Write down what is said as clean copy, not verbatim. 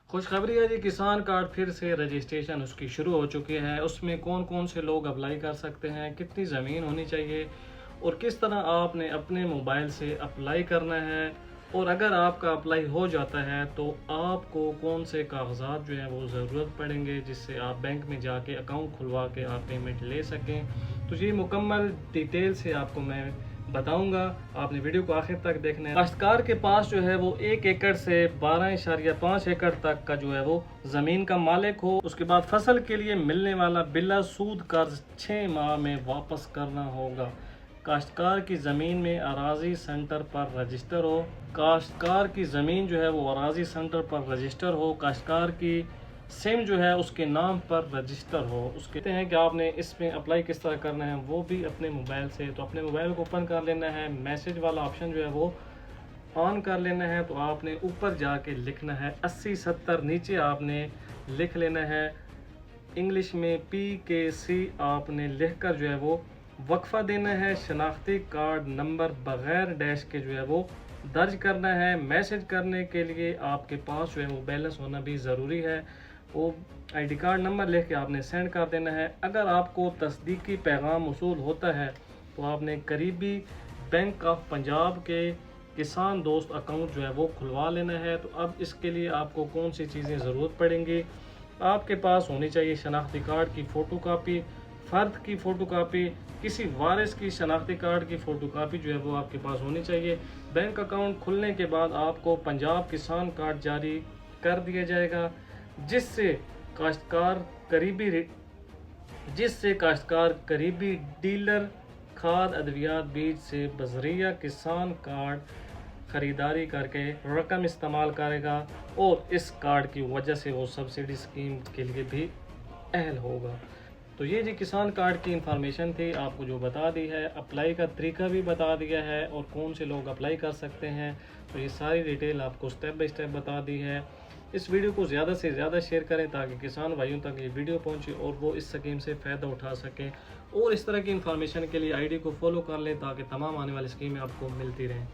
خوشخبری ہے جی، کسان کارڈ پھر سے رجسٹریشن اس کی شروع ہو چکی ہے۔ اس میں کون کون سے لوگ اپلائی کر سکتے ہیں، کتنی زمین ہونی چاہیے اور کس طرح آپ نے اپنے موبائل سے اپلائی کرنا ہے، اور اگر آپ کا اپلائی ہو جاتا ہے تو آپ کو کون سے کاغذات جو ہیں وہ ضرورت پڑیں گے جس سے آپ بینک میں جا کے اکاؤنٹ کھلوا کے آپ پیمنٹ لے سکیں۔ تو یہ مکمل ڈیٹیل سے آپ کو میں بتاؤں گا، آپ نے ویڈیو کو آخر تک دیکھنا ہے۔ کاشتکار کے پاس جو ہے وہ 1 ایکڑ سے 12.5 ایکڑ تک کا جو ہے وہ زمین کا مالک ہو، اس کے بعد فصل کے لیے ملنے والا بلا سود قرض 6 ماہ میں واپس کرنا ہوگا۔ کاشتکار کی زمین میں اراضی سینٹر پر رجسٹر ہو، کاشتکار کی زمین جو ہے وہ اراضی سینٹر پر رجسٹر ہو، کاشتکار کی سم جو ہے اس کے نام پر رجسٹر ہو۔ اس کہتے ہیں کہ آپ نے اس میں اپلائی کس طرح کرنا ہے، وہ بھی اپنے موبائل سے۔ تو اپنے موبائل کو اوپن کر لینا ہے، میسج والا آپشن جو ہے وہ آن کر لینا ہے۔ تو آپ نے اوپر جا کے لکھنا ہے 8070، نیچے آپ نے لکھ لینا ہے انگلش میں PKC، آپ نے لکھ کر جو ہے وہ وقفہ دینا ہے۔ شناختی کارڈ نمبر بغیر ڈیش کے جو ہے وہ درج کرنا ہے۔ میسج کرنے کے لیے آپ کے پاس جو ہے وہ بیلنس ہونا بھی ضروری ہے۔ وہ ID کارڈ نمبر لکھ کے آپ نے سینڈ کر دینا ہے۔ اگر آپ کو تصدیقی پیغام موصول ہوتا ہے تو آپ نے قریبی بینک آف پنجاب کے کسان دوست اکاؤنٹ جو ہے وہ کھلوا لینا ہے۔ تو اب اس کے لیے آپ کو کون سی چیزیں ضرورت پڑیں گی، آپ کے پاس ہونی چاہیے شناختی کارڈ کی فوٹو کاپی، فرد کی فوٹو کاپی، کسی وارث کی شناختی کارڈ کی فوٹو کاپی جو ہے وہ آپ کے پاس ہونی چاہیے۔ بینک اکاؤنٹ کھلنے کے بعد آپ کو پنجاب کسان کارڈ جاری کر دیا جائے گا، جس سے کاشتکار قریبی ڈیلر کھاد ادویات بیج سے بذریعہ کسان کارڈ خریداری کر کے رقم استعمال کرے گا، اور اس کارڈ کی وجہ سے وہ سبسڈی اسکیم کے لیے بھی اہل ہوگا۔ تو یہ جی کسان کارڈ کی انفارمیشن تھی، آپ کو جو بتا دی ہے، اپلائی کا طریقہ بھی بتا دیا ہے اور کون سے لوگ اپلائی کر سکتے ہیں۔ تو یہ ساری ڈیٹیل آپ کو سٹیپ بائی سٹیپ بتا دی ہے۔ اس ویڈیو کو زیادہ سے زیادہ شیئر کریں تاکہ کسان بھائیوں تک یہ ویڈیو پہنچے اور وہ اس اسکیم سے فائدہ اٹھا سکیں، اور اس طرح کی انفارمیشن کے لیے ID کو فالو کر لیں تاکہ تمام آنے والی اسکیمیں آپ کو ملتی رہیں۔